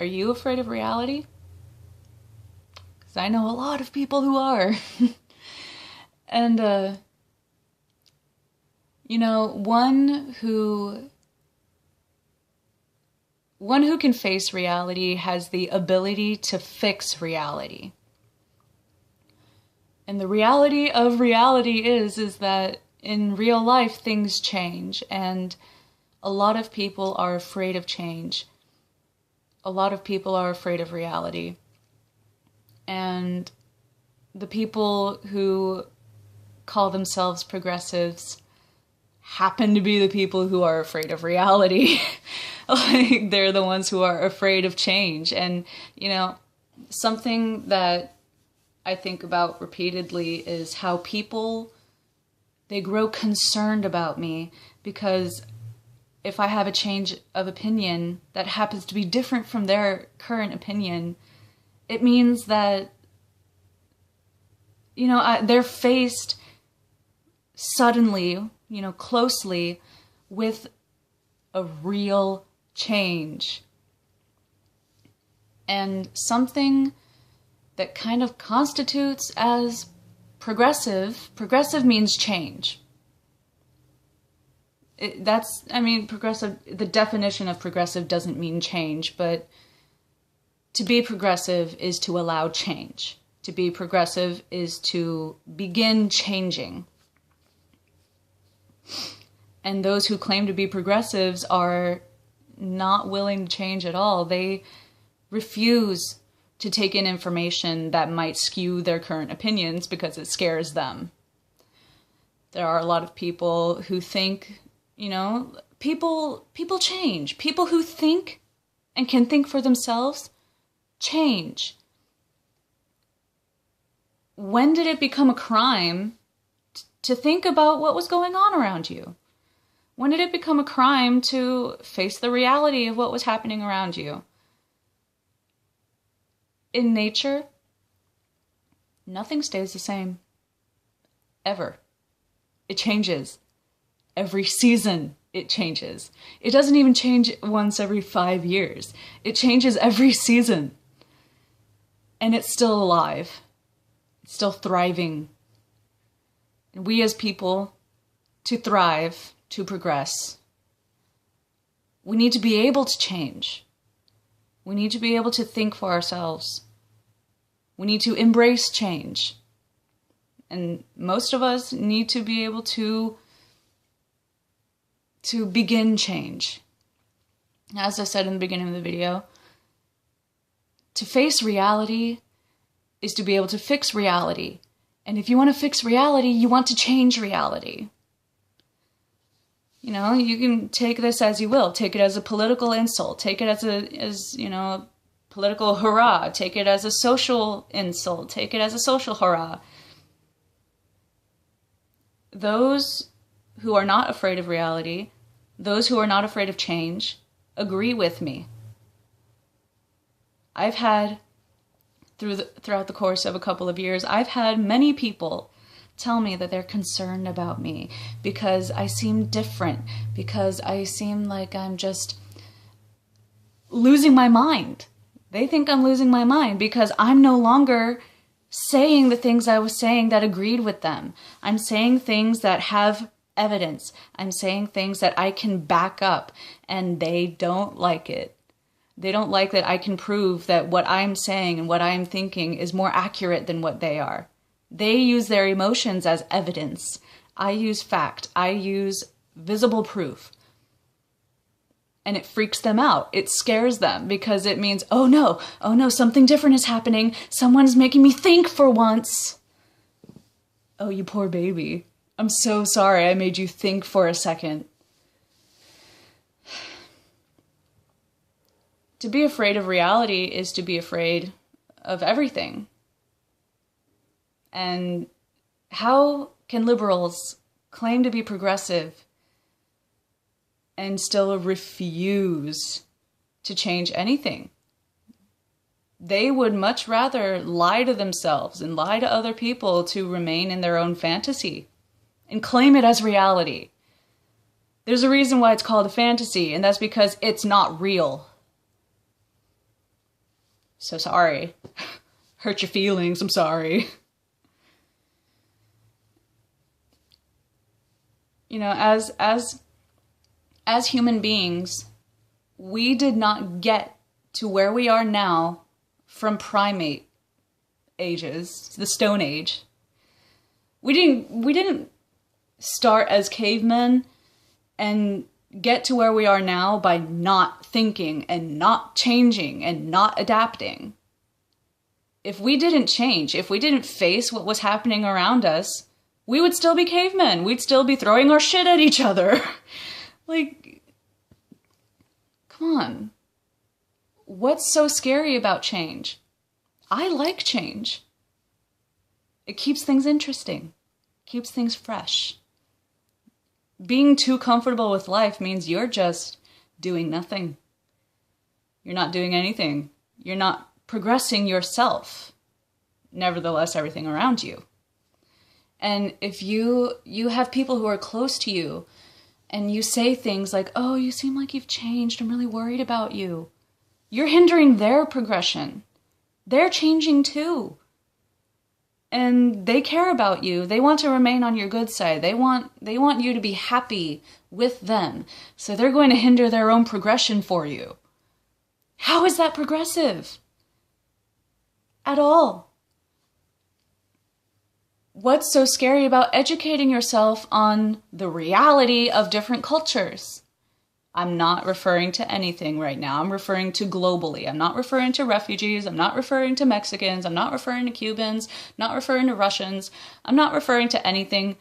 Are you afraid of reality? Because I know a lot of people who are. And, you know, one who can face reality has the ability to fix reality. And the reality of reality is that in real life things change, and a lot of people are afraid of change. A lot of people are afraid of reality. And the people who call themselves progressives happen to be the people who are afraid of reality. Like, they're the ones who are afraid of change. And, you know, something that I think about repeatedly is how people, they grow concerned about me because if I have a change of opinion that happens to be different from their current opinion, it means that, you know, they're faced suddenly, you know, closely with a real change. And something that kind of constitutes as progressive. Progressive means change. Progressive, the definition of progressive doesn't mean change, but to be progressive is to allow change. To be progressive is to begin changing. And those who claim to be progressives are not willing to change at all. They refuse to take in information that might skew their current opinions because it scares them. There are a lot of people who think, you know, people change. People who think and can think for themselves change. When did it become a crime to think about what was going on around you? When did it become a crime to face the reality of what was happening around you? In nature, nothing stays the same. Ever. It changes. Every season it changes. It doesn't even change once every 5 years. It changes every season. And it's still alive. It's still thriving. And we as people, to thrive, to progress, we need to be able to change. We need to be able to think for ourselves. We need to embrace change. And most of us need to be able to begin change. As I said in the beginning of the video, to face reality is to be able to fix reality. And if you want to fix reality, you want to change reality. You know, you can take this as you will. Take it as a political insult. Take it as you know, political hurrah. Take it as a social insult. Take it as a social hurrah. Those who are not afraid of reality, those who are not afraid of change, agree with me. I've had, throughout the course of a couple of years, I've had many people tell me that they're concerned about me because I seem different, because I seem like I'm just losing my mind. They think I'm losing my mind because I'm no longer saying the things I was saying that agreed with them. I'm saying things that have evidence. I'm saying things that I can back up, and they don't like it. They don't like that I can prove that what I'm saying and what I'm thinking is more accurate than what they are. They use their emotions as evidence. I use fact. I use visible proof. And it freaks them out. It scares them because it means, oh no, something different is happening. Someone's making me think for once. Oh, you poor baby. I'm so sorry I made you think for a second. To be afraid of reality is to be afraid of everything. And how can liberals claim to be progressive and still refuse to change anything? They would much rather lie to themselves and lie to other people to remain in their own fantasy and claim it as reality. There's a reason why it's called a fantasy, and that's because it's not real. So sorry. Hurt your feelings, I'm sorry. You know, as human beings, we did not get to where we are now from primate ages, the Stone Age. We didn't start as cavemen and get to where we are now by not thinking and not changing and not adapting. If we didn't change, if we didn't face what was happening around us, we would still be cavemen. We'd still be throwing our shit at each other. Like, come on. What's so scary about change? I like change. It keeps things interesting, keeps things fresh. Being too comfortable with life means you're just doing nothing. You're not doing anything. You're not progressing yourself. Nevertheless, everything around you. And if you have people who are close to you and you say things like, oh, you seem like you've changed, I'm really worried about you, you're hindering their progression. They're changing too. And they care about you. They want to remain on your good side. They want you to be happy with them. So they're going to hinder their own progression for you. How is that progressive? At all. What's so scary about educating yourself on the reality of different cultures? I'm not referring to anything right now. I'm referring to globally. I'm not referring to refugees. I'm not referring to Mexicans. I'm not referring to Cubans. I'm not referring to Russians. I'm not referring to anything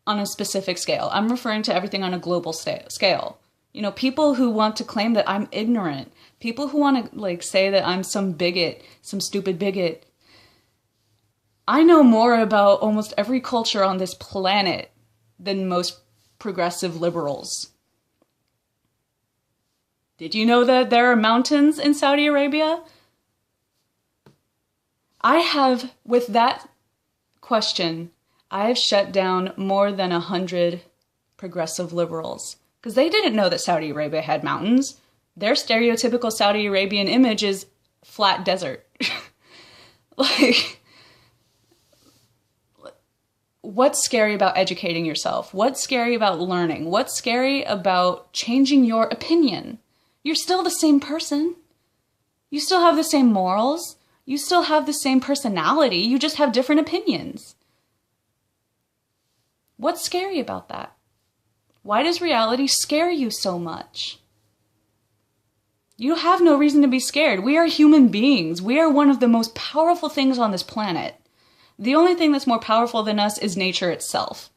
on a specific scale. I'm referring to everything on a global scale. You know, people who want to claim that I'm ignorant. People who want to say that I'm some bigot, some stupid bigot. I know more about almost every culture on this planet than most progressive liberals. Did you know that there are mountains in Saudi Arabia? With that question, I have shut down more than 100 progressive liberals. Because they didn't know that Saudi Arabia had mountains. Their stereotypical Saudi Arabian image is flat desert. What's scary about educating yourself? What's scary about learning? What's scary about changing your opinion? You're still the same person. You still have the same morals. You still have the same personality. You just have different opinions. What's scary about that? Why does reality scare you so much? You have no reason to be scared. We are human beings. We are one of the most powerful things on this planet. The only thing that's more powerful than us is nature itself.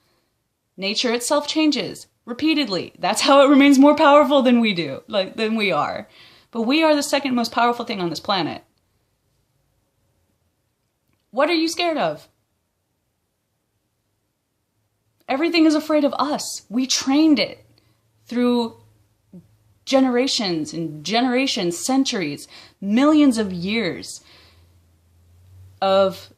Nature itself changes repeatedly. That's how it remains more powerful than than we are. But we are the second most powerful thing on this planet. What are you scared of? Everything is afraid of us. We trained it through generations and generations, centuries, millions of years of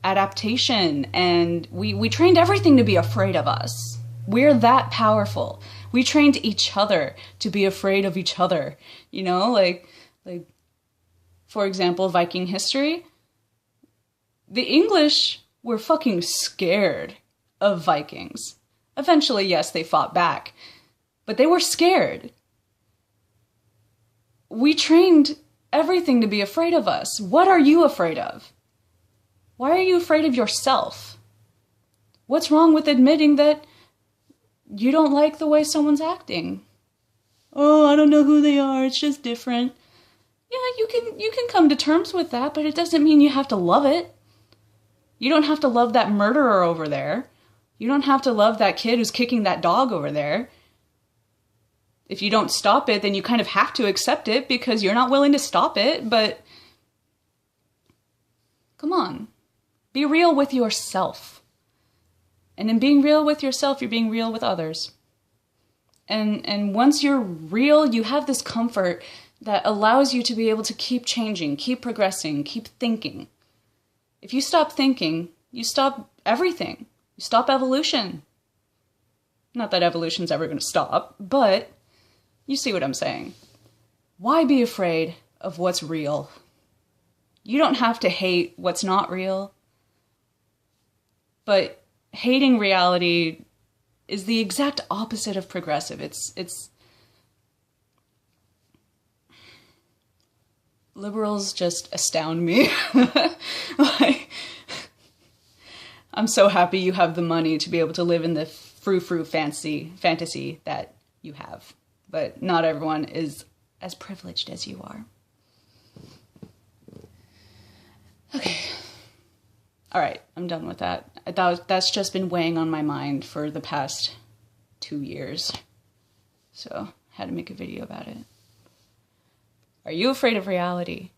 adaptation, and we trained everything to be afraid of us. We're that powerful. We trained each other to be afraid of each other. You know, like for example, Viking history. The English were fucking scared of Vikings. Eventually, yes, they fought back, but they were scared. We trained everything to be afraid of us. What are you afraid of? Why are you afraid of yourself? What's wrong with admitting that you don't like the way someone's acting? Oh, I don't know who they are. It's just different. Yeah, you can come to terms with that, but it doesn't mean you have to love it. You don't have to love that murderer over there. You don't have to love that kid who's kicking that dog over there. If you don't stop it, then you kind of have to accept it because you're not willing to stop it, but come on. Be real with yourself. And in being real with yourself, you're being real with others. And once you're real, you have this comfort that allows you to be able to keep changing, keep progressing, keep thinking. If you stop thinking, you stop everything. You stop evolution. Not that evolution's ever going to stop, but you see what I'm saying. Why be afraid of what's real? You don't have to hate what's not real. But hating reality is the exact opposite of progressive. It's liberals just astound me. Like, I'm so happy you have the money to be able to live in the frou-frou fantasy that you have. But not everyone is as privileged as you are. Okay. All right, I'm done with that. That's just been weighing on my mind for the past 2 years. So, I had to make a video about it. Are you afraid of reality?